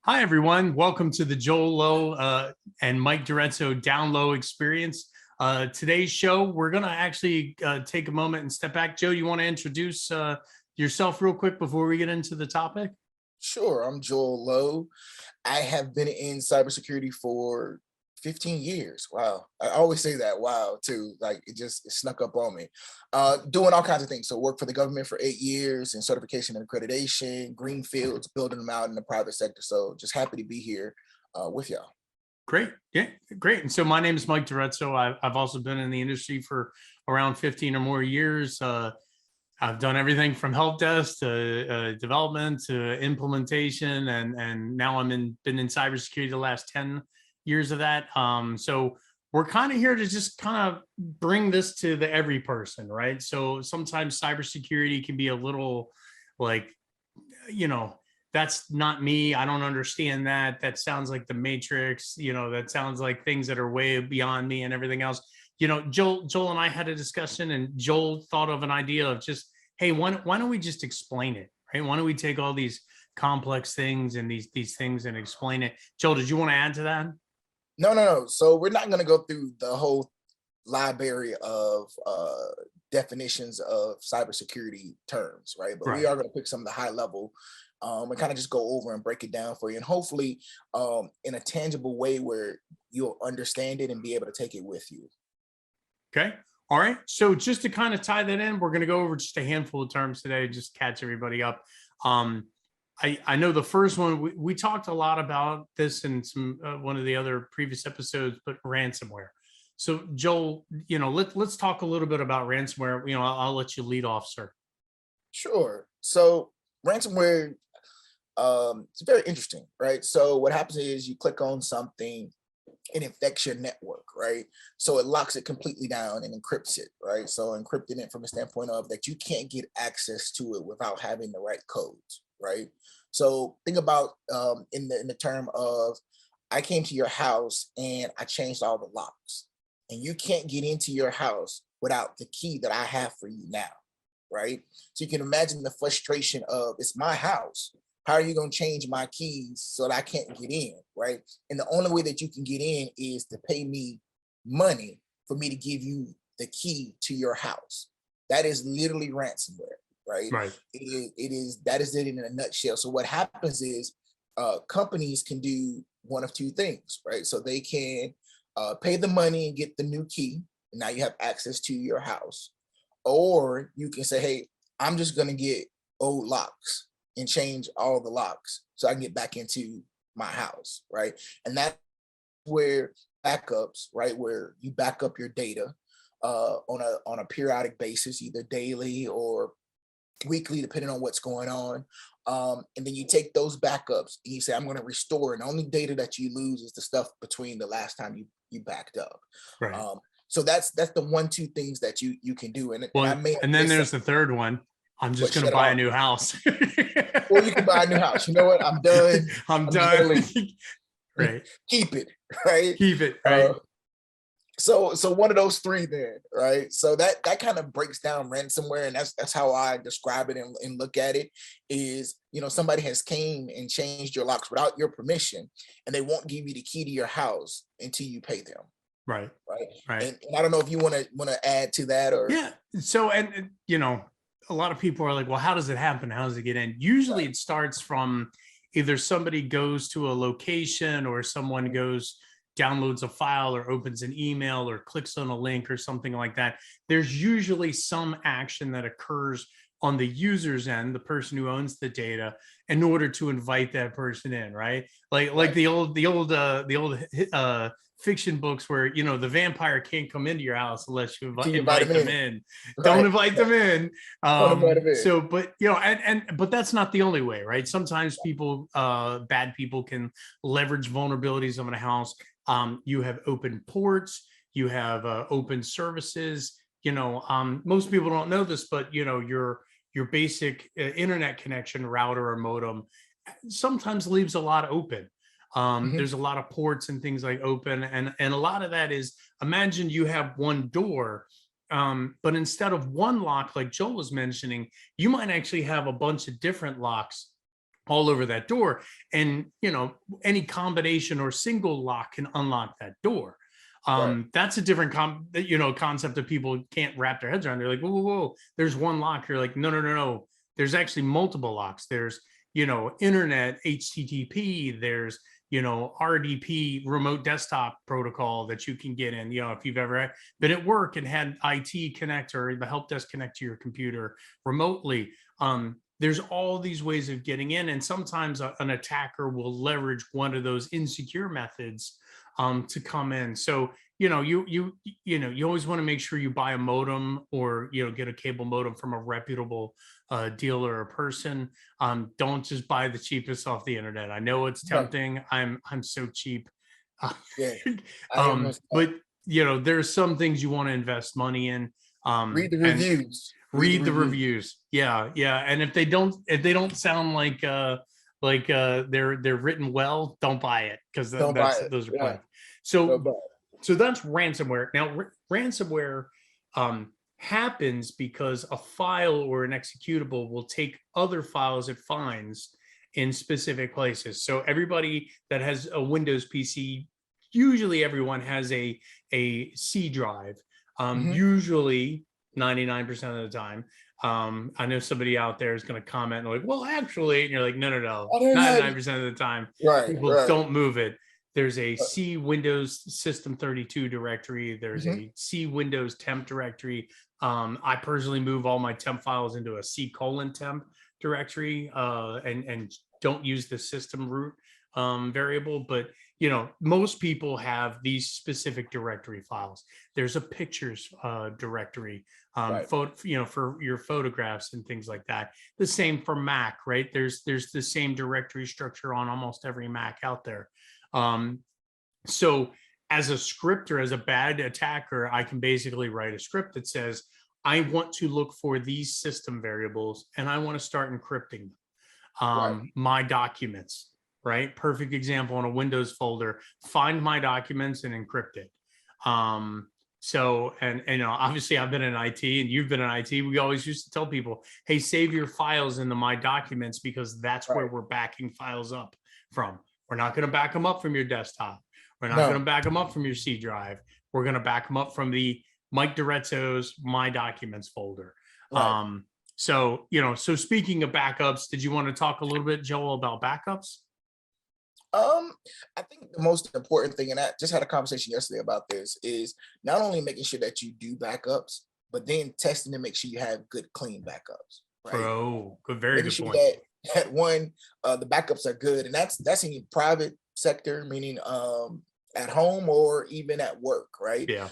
Hi, everyone. Welcome to the Joel Lowe and Mike Durezzo Down Low experience. Today's show, we're going to actually take a moment and step back. Joe, you want to introduce yourself real quick before we get into the topic? Sure, I'm Joel Lowe. I have been in cybersecurity for 15 years. Wow. I always say that, wow, too. Like it snuck up on me. Doing all kinds of things. So worked for the government for 8 years in certification and accreditation, greenfields, building them out in the private sector. So just happy to be here with y'all. Great. Yeah, great. And so my name is Mike Durezzo. I've also been in the industry for around 15 or more years. I've done everything from help desk to development to implementation, and now been in cybersecurity the last 10 years of that. So we're kind of here to just kind of bring this to the every person, right? So sometimes cybersecurity can be a little like, that's not me. I don't understand that. That sounds like the Matrix, that sounds like things that are way beyond me and everything else. Joel and I had a discussion, and Joel thought of an idea of just, hey, why don't we just explain it, right? Why don't we take all these complex things and these things and explain it? Joel, did you want to add to that? No. So we're not going to go through the whole library of definitions of cybersecurity terms, right? But we are going to pick some of the high level and kind of just go over and break it down for you, and hopefully in a tangible way where you'll understand it and be able to take it with you. Okay. All right. So just to kind of tie that in, we're going to go over just a handful of terms today, just catch everybody up. I know the first one, we talked a lot about this in some one of the other previous episodes, but ransomware. So Joel, let's talk a little bit about ransomware. I'll let you lead off, sir. Sure. So ransomware, it's very interesting, right? So what happens is you click on something, it infects your network, right? So it locks it completely down and encrypts it, right? So encrypting it from a standpoint of that you can't get access to it without having the right codes, right? So think about in the term of, I came to your house and I changed all the locks, and you can't get into your house without the key that I have for you now, right? So you can imagine the frustration of, it's my house. How are you going to change my keys so that I can't get in, right? And the only way that you can get in is to pay me money for me to give you the key to your house. That is literally ransomware, right? That is it in a nutshell. So what happens is companies can do one of two things, right? So they can pay the money and get the new key, and now you have access to your house. Or you can say, hey, I'm just going to get old locks and change all the locks so I can get back into my house, right? And that's where backups, right, where you back up your data on a periodic basis, either daily or weekly, depending on what's going on. And then you take those backups and you say, I'm going to restore, and the only data that you lose is the stuff between the last time you backed up. Right. So that's the 1-2 things that you can do. And then there's the third one. I'm just going to buy a new house. Or you can buy a new house. You know what? I'm done. I'm done. Right. Keep it. Right. Keep it. Right. So one of those three then, right? So that kind of breaks down ransomware, and that's how I describe it and look at it. Is, somebody has came and changed your locks without your permission, and they won't give you the key to your house until you pay them. Right. And I don't know if you want to add to that, or So a lot of people are like, well, how does it happen? How does it get in? Usually it starts from either somebody goes to a location, or someone downloads a file, or opens an email, or clicks on a link or something like that. There's usually some action that occurs on the user's end, the person who owns the data, in order to invite that person in, right? Like the old fiction books where the vampire can't come into your house unless you invite them in. Don't invite them in. So, but but that's not the only way, right? Sometimes people, bad people, can leverage vulnerabilities of a house. You have open ports, you have open services. Most people don't know this, but your basic internet connection router or modem sometimes leaves a lot open. There's a lot of ports and things like open, and a lot of that is, imagine you have one door, but instead of one lock, like Joel was mentioning, you might actually have a bunch of different locks all over that door. And, you know, any combination or single lock can unlock that door. Right. That's a different concept that people can't wrap their heads around. They're like, whoa, whoa, whoa, there's one lock. You're like, no, no, no, no. There's actually multiple locks. There's, you know, internet, HTTP, there's, you know, RDP, remote desktop protocol that you can get in. You know, if you've ever been at work and had IT connect or the help desk connect to your computer remotely, there's all these ways of getting in. And sometimes an attacker will leverage one of those insecure methods to come in. So, you know, you always want to make sure you buy a modem or, you know, get a cable modem from a reputable dealer or person. Don't just buy the cheapest off the internet. I know it's tempting. I'm so cheap. Yeah. But you know, there's some things you want to invest money in. Read the reviews. Read the reviews. Yeah, yeah. And if they don't sound like they're written well, don't buy it, because those are planned. So that's ransomware. Now, ransomware happens because a file or an executable will take other files it finds in specific places. So everybody that has a Windows PC, usually everyone has a C drive. Usually 99% of the time. I know somebody out there is going to comment like, well, actually, and you're like, no, 99% of the time, people don't move it. There's a C Windows System 32 directory. There's a C Windows temp directory. I personally move all my temp files into a C:temp directory and don't use the system root variable, but you know, most people have these specific directory files. There's a pictures directory, for your photographs and things like that. The same for Mac, right? There's the same directory structure on almost every Mac out there. So as a scripter, as a bad attacker, I can basically write a script that says, I want to look for these system variables and I want to start encrypting them. My documents. Right? Perfect example in a Windows folder, find my documents and encrypt it. So, and you know, obviously I've been in IT and you've been in IT. We always used to tell people, hey, save your files in the my documents, because that's where we're backing files up from. We're not going to back them up from your desktop. We're not going to back them up from your C drive. We're going to back them up from the Mike DiRezzo's my documents folder. So, you know, so speaking of backups, did you want to talk a little bit, Joel, about backups? I think the most important thing, and I just had a conversation yesterday about this, is not only making sure that you do backups, but then testing to make sure you have good, clean backups. Right? Oh, good, very making good sure point. That one, the backups are good, and that's in the private sector, meaning at home or even at work, right? Yeah.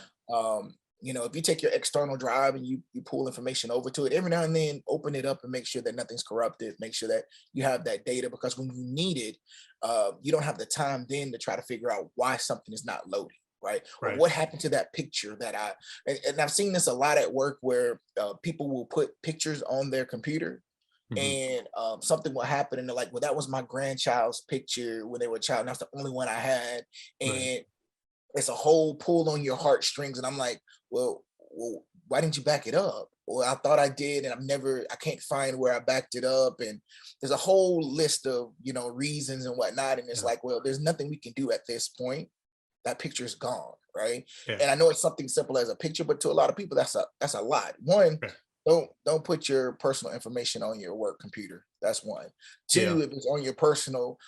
You know, if you take your external drive and you pull information over to it, every now and then open it up and make sure that nothing's corrupted, make sure that you have that data, because when you need it, you don't have the time then to try to figure out why something is not loading, right? Or what happened to that picture that and I've seen this a lot at work where people will put pictures on their computer and something will happen and they're like, well, that was my grandchild's picture when they were a child and that's the only one I had. And it's a whole pull on your heartstrings. And I'm like, well, why didn't you back it up? Well, I thought I did, and I can't find where I backed it up. And there's a whole list of, you know, reasons and whatnot. And it's like, well, there's nothing we can do at this point. That picture is gone, right? And I know it's something simple as a picture, but to a lot of people, that's a lot. One, don't put your personal information on your work computer. That's one. Two, if it's on your personal,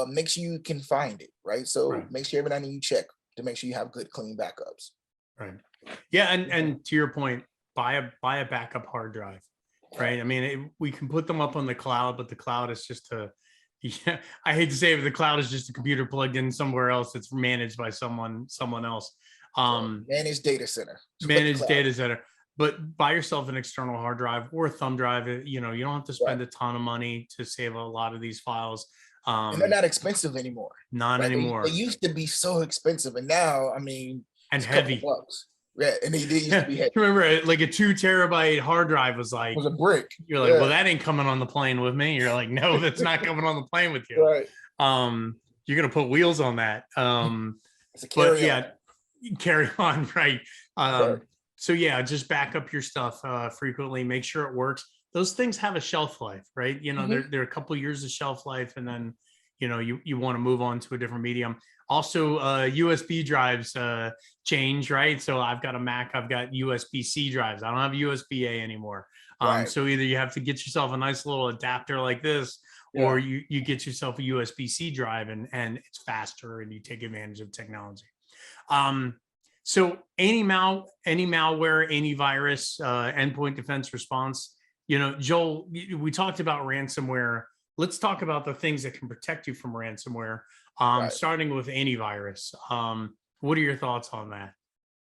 make sure you can find it, right? So make sure every now and then you check to make sure you have good, clean backups. Right. Yeah, and to your point, buy a backup hard drive, right? I mean, we can put them up on the cloud, but the cloud is just I hate to say it, but the cloud is just a computer plugged in somewhere else that's managed by someone else. Managed data center. Managed data center. But buy yourself an external hard drive or a thumb drive. You know, you don't have to spend a ton of money to save a lot of these files. And they're not expensive anymore. Not anymore. They used to be so expensive, and now, I mean, and heavy. Yeah, and they used to be heavy. Remember, like a 2 terabyte hard drive was like, it was a brick. You're like, well, that ain't coming on the plane with me. You're like, no, that's not coming on the plane with you. Right. You're gonna put wheels on that. It's a carry on. Carry on, right? So yeah, just back up your stuff frequently. Make sure it works. those things have a shelf life, right? You know, Mhm. they're a couple years of shelf life, and then, you know, you want to move on to a different medium. Also, USB drives change, right? So I've got a Mac, I've got USB-C drives. I don't have USB-A anymore. Right. So either you have to get yourself a nice little adapter like this, Yeah. or you get yourself a USB-C drive, and it's faster, and you take advantage of technology. So any malware, any virus, endpoint defense response, you know, Joel, we talked about ransomware. Let's talk about the things that can protect you from ransomware, Right. starting with antivirus. What are your thoughts on that?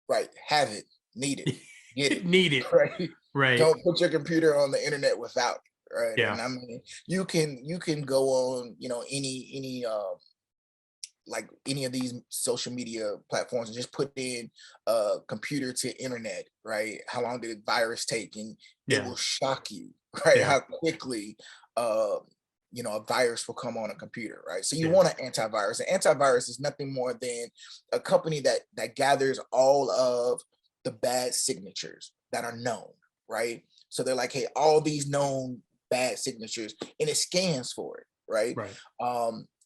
Right. Have it. Need it. Get it. Need it, Right. right? Don't put your computer on the internet without it. Right. Yeah, And I mean, you can go on, like any of these social media platforms and just put in computer to internet, right? How long did a virus take? And it yeah, will shock you, right? yeah, How quickly uh a virus will come on a computer, right? So you yeah, want an antivirus. An antivirus is nothing more than a company that gathers all of the bad signatures that are known, right? So they're like, hey, all these known bad signatures, and it scans for it, right? right,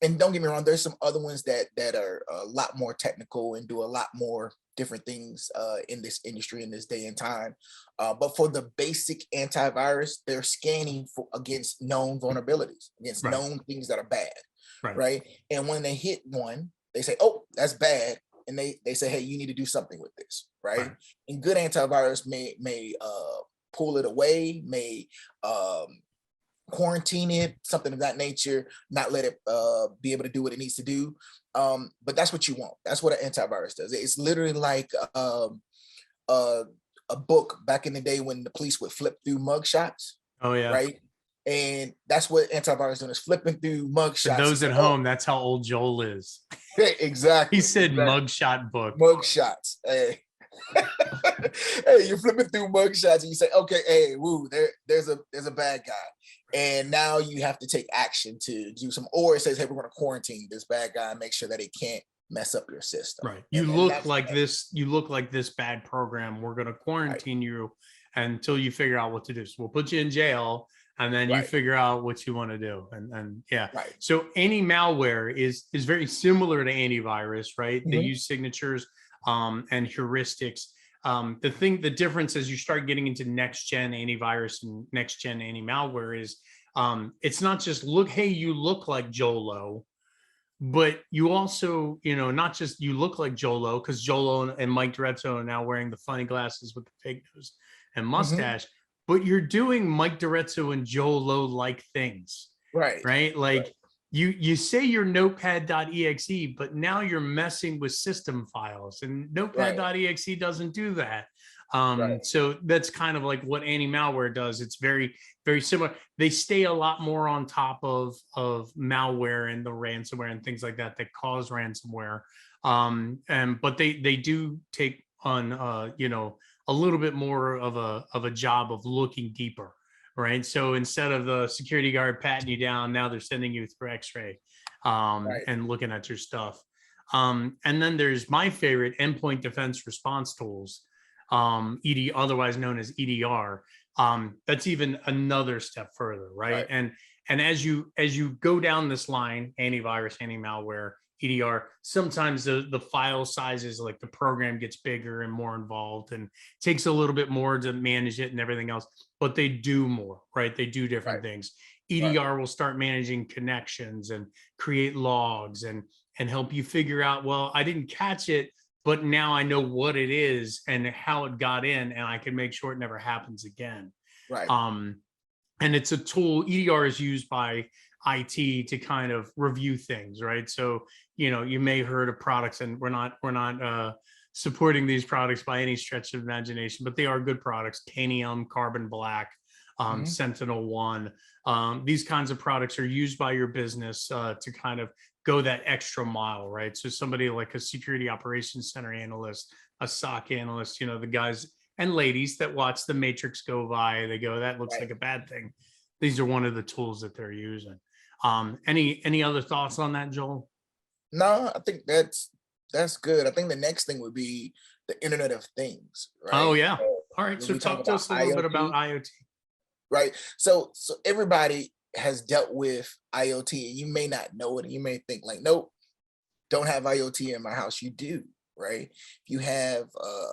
And don't get me wrong, there's some other ones that are a lot more technical and do a lot more different things in this industry in this day and time. But for the basic antivirus, they're scanning for against known vulnerabilities, against right, known things that are bad, right, right? And when they hit one, they say, "Oh, that's bad," and they say, "Hey, you need to do something with this," right? right, And good antivirus may pull it away, may quarantine it, something of that nature, not let it be able to do what it needs to do. But that's what you want. That's what an antivirus does. It's literally like uh, a book back in the day when the police would flip through mugshots, oh yeah. right? And that's what antivirus doing is flipping through For mugshots and those say, at "Oh, home, that's how old Joel is. He exactly, said exactly, mugshot book. mugshots." Hey, hey, you're flipping through mugshots and you say, "Okay, hey, woo, there's a bad guy," and now you have to take action to do some, or it says, "Hey, we're going to quarantine this bad guy and make sure that it can't mess up your system," Right. You and look that's like this. You look like this bad program. We're going to right, quarantine you until you figure out what to do. So we'll put you in jail, and then you right, figure out what you want to do. And yeah. right. So any malware is very similar to antivirus, right? They Mhm. use signatures and heuristics. The difference as you start getting into next gen antivirus and next gen anti malware is it's not just look. Hey, you look like Jolo, but you also, you know, not just you look like Jolo, because Jolo and Mike Diretto are now wearing the funny glasses with the fake nose and Mhm. mustache, but you're doing Mike Diretto and Jolo like things, Right, right? right, Like you say you're notepad.exe, but now you're messing with system files, and right, notepad.exe doesn't do that. right, So that's kind of like what anti-malware does. It's very, very similar. They stay a lot more on top of malware and the ransomware and things like that that cause ransomware. And but they do take on you know, a little bit more of a job of looking deeper, right? So instead of the security guard patting you down, now they're sending you through X-ray right. and looking at your stuff. And then there's my favorite endpoint defense response tools, otherwise known as EDR. That's even another step further, right? Right. And as you go down this line, antivirus, anti-malware, EDR, sometimes the file sizes, like the program gets bigger and more involved and takes a little bit more to manage it and everything else, but they do more, right? They do different Right. things. Right. EDR will start managing connections and create logs and help you figure out, well, I didn't catch it, but now I know what it is and how it got in, and I can make sure it never happens again. Right. Um, and it's a tool. EDR is used by IT to kind of review things, right? So, you know, you may heard of products, and we're not supporting these products by any stretch of imagination, but they are good products. Tanium, Carbon Black, Mhm. Sentinel One. These kinds of products are used by your business to kind of go that extra mile, right? So somebody like a security operations center analyst, a SOC analyst, you know, the guys and ladies that watch the matrix go by, they go, that looks Right. like a bad thing. These are one of the tools that they're using. Any other thoughts on that, Joel? No, I think that's good. I think the next thing would be the Internet of Things, Oh right? yeah. All right. When So we talk talk to about us a little bit about IoT, IoT. right? So everybody has dealt with IoT. You may not know it, and you may think like, nope, don't have IoT in my house. You do, right? If you have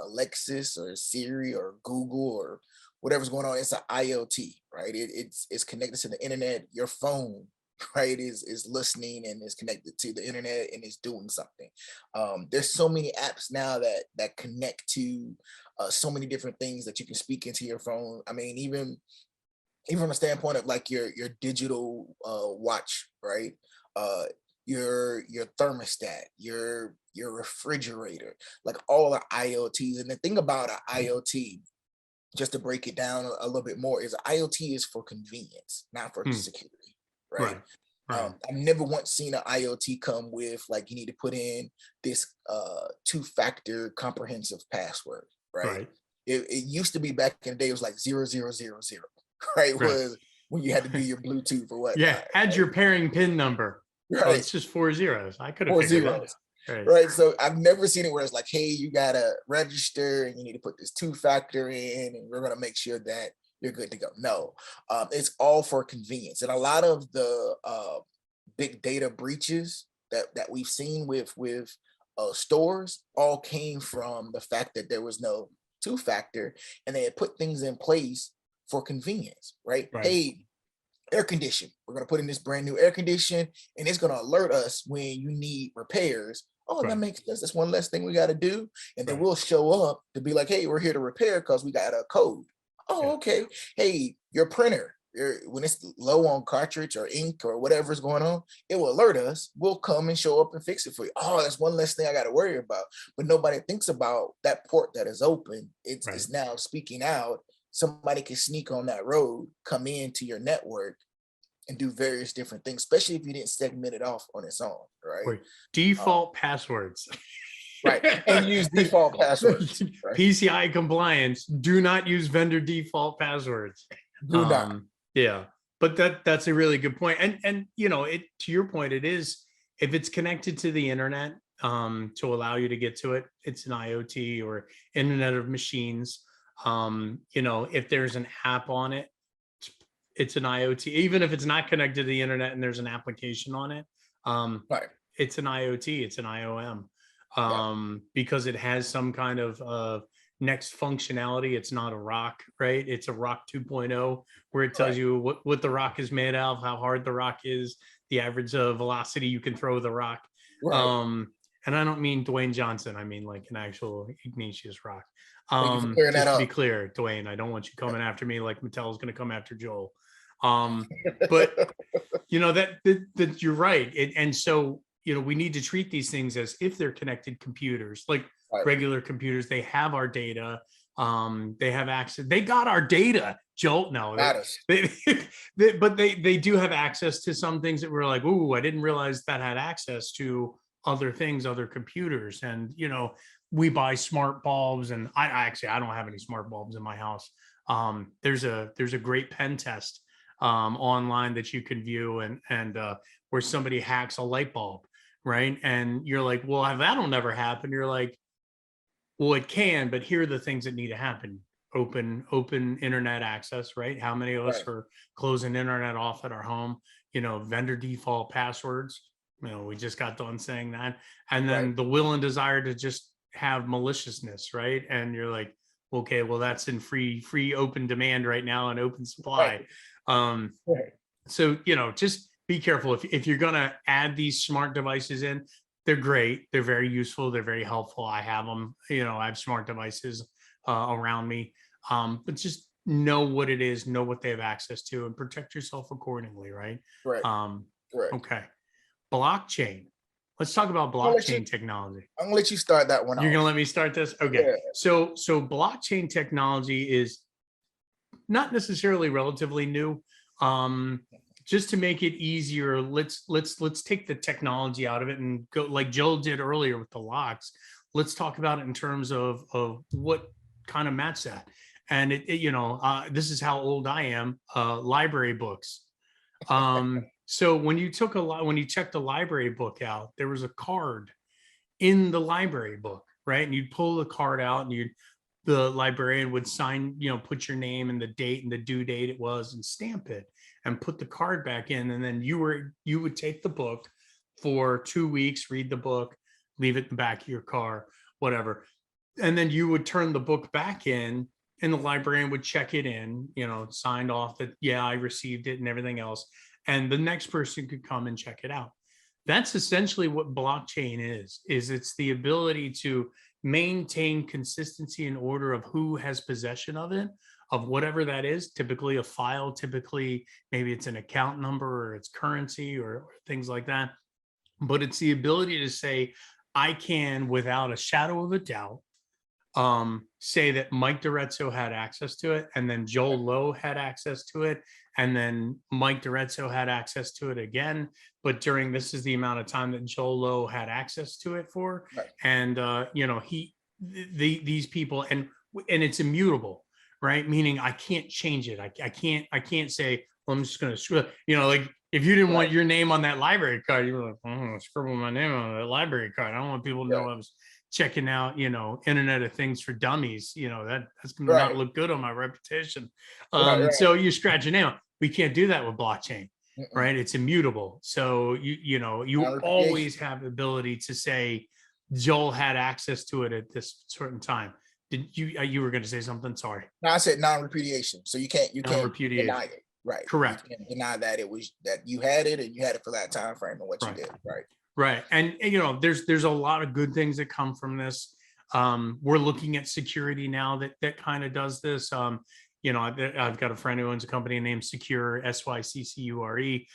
Alexis or Siri or Google or whatever's going on, it's an IoT, right? It's connected to the internet. Your phone, right, is listening and is connected to the internet and is doing something. There's so many apps now that connect to so many different things that you can speak into your phone. I mean, even from a standpoint of like your digital watch, right? Your thermostat, your refrigerator, like all the IoTs. And the thing about an IoT, just to break it down a little bit more, is IoT is for convenience, not for Hmm. security, right? Right. Right. I've never once seen an IoT come with like you need to put in this two-factor comprehensive password, right? Right. It used to be back in the day, it was like 0000, right? Right. Was when you had to do your Bluetooth or Yeah. whatnot, Add your pairing pin number. Oh, right? it's just 4 zeros. I could have Four figured that zeros. out. Right. Right. So I've never seen it where it's like, hey, you gotta register and you need to put this two-factor in, and we're gonna make sure that you're good to go. No, it's all for convenience. And a lot of the big data breaches that we've seen with stores all came from the fact that there was no two-factor, and they had put things in place for convenience, right? Right. Hey, air condition. We're going to put in this brand new air condition, and it's going to alert us when you need repairs. Oh, that Right. makes sense. That's one less thing we got to do. And then Right. we'll show up to be like, hey, we're here to repair because we got a code. Oh, Yeah. okay. Hey, your printer, when it's low on cartridge or ink or whatever's going on, it will alert us. We'll come and show up and fix it for you. Oh, that's one less thing I got to worry about. But nobody thinks about that port that is open. Right. It's now speaking out. Somebody can sneak on that road, come into your network, and do various different things, especially if you didn't segment it off on its own, right? Wait, default passwords. Right, and use default passwords, right? PCI compliance. Do not use vendor default passwords. Do not. Yeah, but that's a really good point. And you know, it to your point, it is, if it's connected to the internet to allow you to get to it, it's an IoT or Internet of Machines. You know, if there's an app on it, it's an IoT. Even if it's not connected to the internet and there's an application on it, Right. it's an IoT, it's an IOM, Yeah. because it has some kind of next functionality. It's not a rock, right? It's a rock 2.0, where it tells Right. you what the rock is made of, how hard the rock is, the average velocity you can throw the rock. Right. And I don't mean Dwayne Johnson. I mean like an actual igneous rock. Thank you for clearing that Just to be up. clear, Dwayne, I don't want you coming after me like Mattel's going to come after Joel. But you know that you're right. And so, you know, we need to treat these things as if they're connected computers, like Right. regular computers. They have our data. They have access. They got our data, Joel. No, Got us. but they do have access to some things that we're like, ooh, I didn't realize that had access to other things, other computers. And you know, we buy smart bulbs, and I don't have any smart bulbs in my house. There's a great pen test online that you can view, and where somebody hacks a light bulb, right? And you're like, well, that'll never happen. You're like, well, it can, but here are the things that need to happen. Open internet access, right? How many of us Right. are closing internet off at our home? You know, vendor default passwords. You know, we just got done saying that. And then Right. the will and desire to just have maliciousness, right? And you're like, okay, well, that's in free open demand right now and open supply. Right. Um, Right. so, you know, just be careful. If you're going to add these smart devices in, they're great. They're very useful. They're very helpful. I have them, you know, I have smart devices around me. But just know what it is, know what they have access to, and protect yourself accordingly, right? Right. Um, Right. okay. Blockchain. Let's talk about blockchain technology. I'm gonna let you start that one You're going to off. let me start this? Okay. Yeah. So blockchain technology is not necessarily relatively new. Just to make it easier, let's take the technology out of it and go like Joel did earlier with the locks. Let's talk about it in terms of what kind of match that. And you know, this is how old I am. Library books. So when you checked a library book out, there was a card in the library book, right? And you'd pull the card out and you'd the librarian would sign, put your name and the date and the due date it was and stamp it and put the card back in. And then you would take the book for 2 weeks, read the book, leave it in the back of your car, whatever. And then you would turn the book back in and the librarian would check it in, signed off that, yeah, I received it and everything else. And the next person could come and check it out. That's essentially what blockchain is it's the ability to maintain consistency and order of who has possession of it, of whatever that is, typically a file, typically maybe it's an account number or it's currency or things like that. But it's the ability to say, I can, without a shadow of a doubt, say that Mike DiRezzo had access to it, and then Joel Lowe had access to it, and then Mike DiRezzo had access to it again. But this is the amount of time that Joel Lowe had access to it for, Right. and these people, and it's immutable, right? Meaning I can't change it. I can't say, well, I'm just going to screw it. Like if you didn't want your name on that library card, you were like, I'm going to scribble my name on that library card. I don't want people to know I was checking out, Internet of Things for Dummies. That's going to not look good on my reputation. So you scratch your name. We can't do that with blockchain, right? It's immutable. So you always have the ability to say Joel had access to it at this certain time. Did you were going to say something? Sorry. No, I said non-repudiation. So you can't deny it. Right. Correct. You can't deny that it was that you had it and you had it for that time frame and what you did. Right. Right. And there's a lot of good things that come from this. We're looking at security now that kind of does this. I've got a friend who owns a company named Secure, SYCCURE.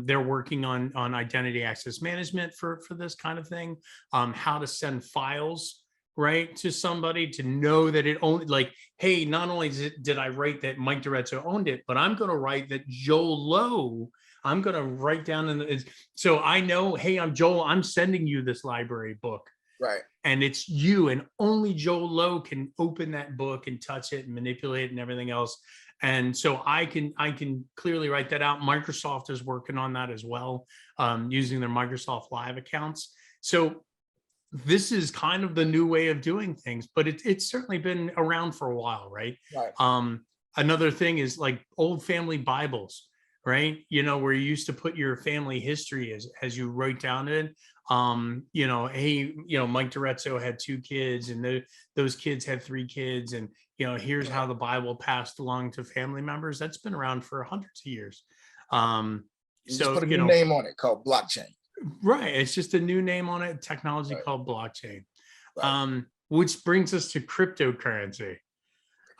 They're working on identity access management for this kind of thing. How to send files right to somebody to know that it only, like, hey, not only did I write that Mike DiRezzo owned it, but I'm going to write that Joel Lowe. I'm going to write down so I know, hey, I'm Joel. I'm sending you this library book. Right. And it's you, and only Joel Lowe can open that book and touch it and manipulate it and everything else. And so I can clearly write that out. Microsoft is working on that as well, using their Microsoft Live accounts. So this is kind of the new way of doing things, but it's certainly been around for a while, right? Right. Another thing is like old family Bibles, right? Where you used to put your family history as you wrote down it. Hey, Mike DiRezzo had 2 kids and those kids had 3 kids. And, here's how the Bible passed along to family members. That's been around for hundreds of years. So just put a new name on it called blockchain. Right. It's just a new name on it, technology called blockchain. Which brings us to cryptocurrency.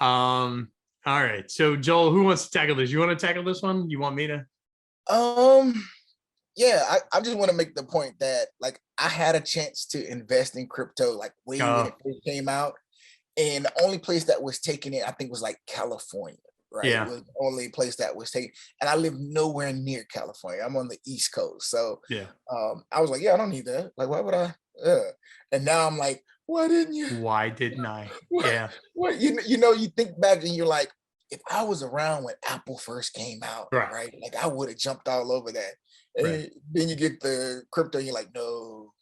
All right. So Joel, who wants to tackle this? You want to tackle this one? You want me to? Yeah, I just want to make the point that like I had a chance to invest in crypto like way when it first came out. And the only place that was taking it, I think, was like California. Right. Yeah. It was the only place that was taken. And I live nowhere near California. I'm on the East Coast. So I was like, yeah, I don't need that. Like, why would I? And now I'm like, why didn't you? Why didn't I? Yeah. What you think back and you're like, if I was around when Apple first came out, right? Like I would have jumped all over that. And then you get the crypto, and you're like, no,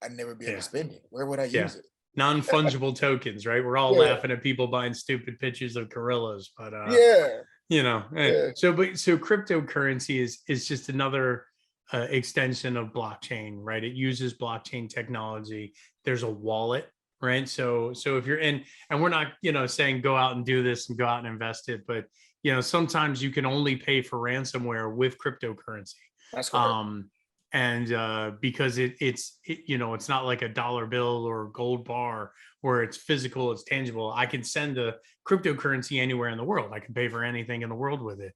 I'd never be able to spend it. Where would I use it? Non-fungible tokens, right? We're all laughing at people buying stupid pictures of gorillas, but so cryptocurrency is just another extension of blockchain, right? It uses blockchain technology. There's a wallet, right? So if you're in, and we're not saying go out and do this and go out and invest it, but sometimes you can only pay for ransomware with cryptocurrency. That's correct. And because it's not like a dollar bill or gold bar where it's physical, it's tangible. I can send a cryptocurrency anywhere in the world. I can pay for anything in the world with it.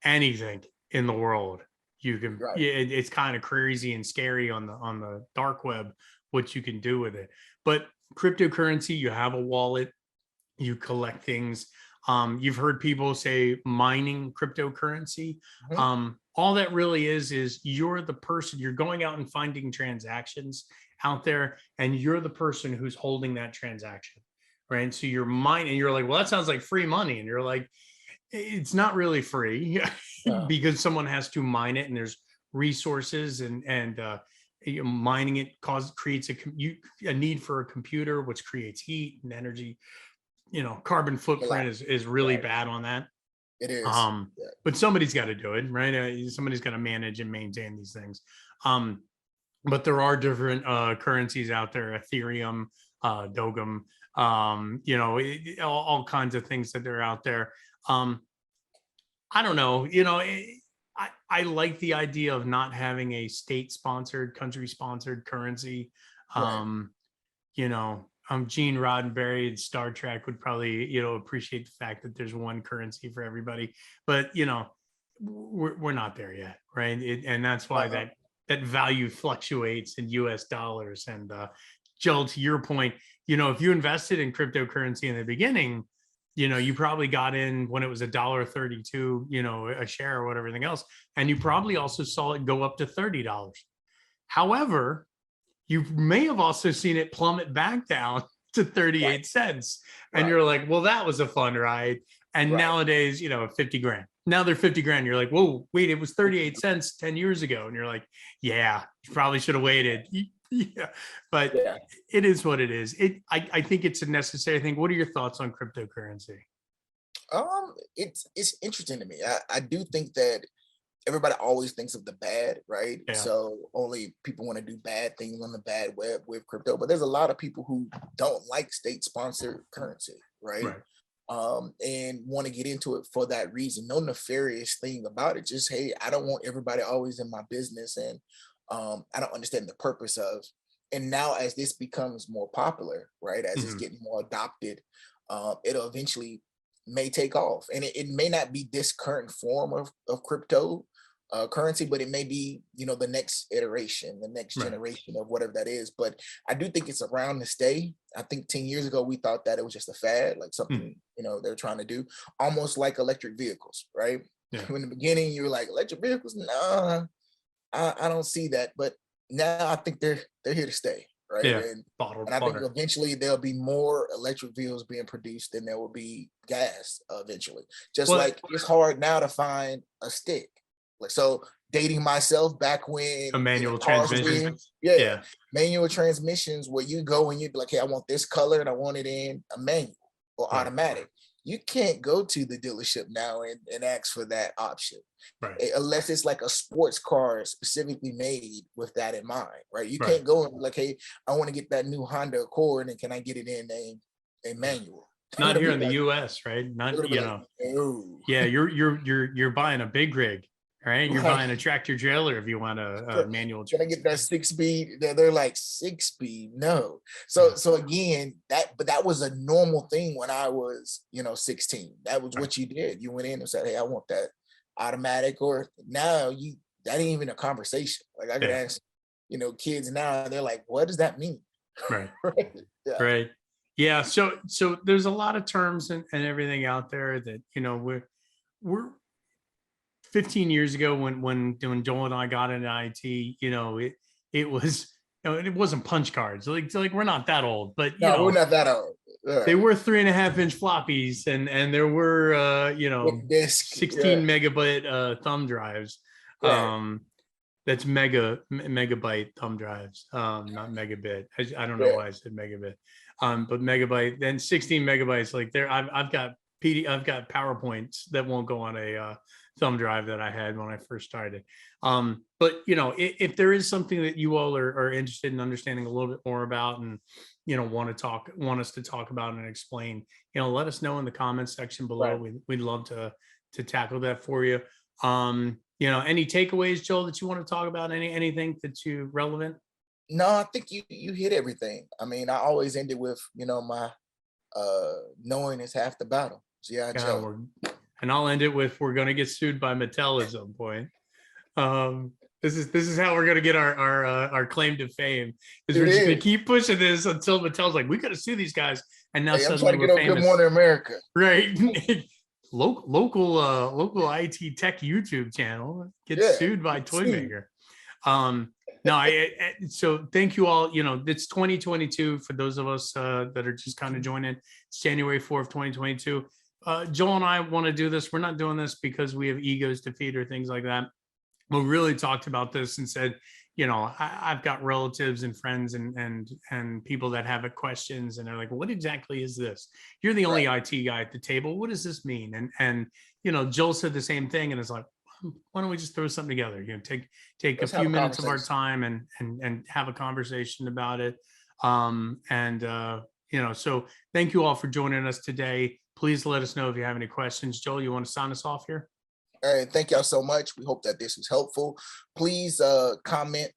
Anything in the world you can. It's kind of crazy and scary on the dark web what you can do with it. But cryptocurrency, you have a wallet, you collect things. You've heard people say mining cryptocurrency. All that really is you're the person, you're going out and finding transactions out there, and you're the person who's holding that transaction, right? So you're mining, and you're like, well, that sounds like free money. And you're like, it's not really free because someone has to mine it, and there's resources and mining it creates a need for a computer, which creates heat and energy. Carbon footprint is really Right. bad on that. It is. Yeah. But somebody's got to do it, right? Somebody's got to manage and maintain these things. But there are different currencies out there, Ethereum, Dogum, all kinds of things that are out there. I don't know, I like the idea of not having a state-sponsored, country-sponsored currency. Right. Gene Roddenberry in Star Trek would probably, appreciate the fact that there's one currency for everybody, but we're not there yet, right? And that's why that value fluctuates in U.S. dollars. And Joel, to your point, if you invested in cryptocurrency in the beginning, you probably got in when it was $1.32, a share or whatever, everything else, and you probably also saw it go up to $30. However, you may have also seen it plummet back down to 38 cents. And you're like, well, that was a fun ride. And nowadays, 50 grand. Now they're 50 grand. You're like, whoa, wait, it was 38 cents 10 years ago. And you're like, yeah, you probably should have waited. Yeah, but it is what it is. I think it's a necessary thing. What are your thoughts on cryptocurrency? It's interesting to me. I do think that everybody always thinks of the bad, right? Yeah. So only people want to do bad things on the bad web with crypto, but there's a lot of people who don't like state-sponsored currency, right? And want to get into it for that reason. No nefarious thing about it. Just, hey, I don't want everybody always in my business, and I don't understand the purpose of. And now, as this becomes more popular, right, as it's getting more adopted, it'll eventually may take off, and it may not be this current form of crypto currency, but it may be, the next iteration, the next generation of whatever that is. But I do think it's around to stay. I think 10 years ago, we thought that it was just a fad, like something, they're trying to do, almost like electric vehicles, right? In the beginning, you were like, electric vehicles? Nah, I don't see that. But now I think they're here to stay, right? And I think eventually there'll be more electric vehicles being produced than there will be gas eventually. Just like it's hard now to find a stick. Like, so dating myself back when a manual transmission, manual transmissions, where you go and you'd be like, hey, I want this color and I want it in a manual or automatic. You can't go to the dealership now and ask for that option, unless it's like a sports car specifically made with that in mind, right? You can't go and be like, hey, I want to get that new Honda Accord, and can I get it in a manual? Not here in the US, right? Not, no. Yeah, you're buying a big rig, right? You're buying a tractor trailer if you want a manual. Can I get that 6-speed? They're like 6-speed. No. So again, that was a normal thing when I was, 16. That was what you did. You went in and said, hey, I want that automatic. Or now that ain't even a conversation. Like I could ask, kids now, they're like, what does that mean? Right. Right. Yeah. So there's a lot of terms and everything out there that, we're 15 years ago when Joel and I got into IT, it was, it wasn't punch cards. Like we're not that old, but we're not that old. They were 3.5-inch floppies, and there were 16 megabyte thumb drives. That's megabyte thumb drives, not megabit. I don't know why I said megabit, but megabyte. Then 16 megabytes. Like there, I've got PowerPoints that won't go on a thumb drive that I had when I first started. But if there is something that you all are interested in understanding a little bit more about, and want us to talk about and explain, let us know in the comments section below. We'd love to tackle that for you. Any takeaways, Joel, that you want to talk about? Anything that's relevant? No, I think you hit everything. I mean, I always end it with, my knowing is half the battle. And I'll end it with, we're going to get sued by Mattel at some point. This is how we're going to get our claim to fame. Is we're just going to keep pushing this until Mattel's like, we got to sue these guys. And now suddenly we're famous. Good Morning America. Right. Local IT tech YouTube channel gets sued by Toy Maker. So thank you all. It's 2022 for those of us that are just kind of joining. It's January 4th, 2022. Joel and I want to do this. We're not doing this because we have egos to feed or things like that. We really talked about this and said, I've got relatives and friends and people that have questions, and they're like, what exactly is this? You're the only Right. IT guy at the table. What does this mean? And Joel said the same thing, and it's like, why don't we just throw something together? Take a Let's have few a minutes of our conversation. time and have a conversation about it. So thank you all for joining us today. Please let us know if you have any questions. Joel, you want to sign us off here? All right, thank y'all so much. We hope that this was helpful. Please comment,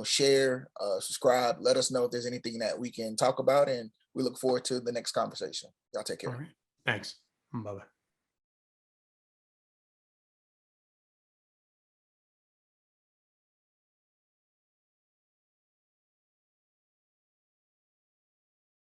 share, subscribe. Let us know if there's anything that we can talk about, and we look forward to the next conversation. Y'all take care. All right. Thanks. Bye-bye.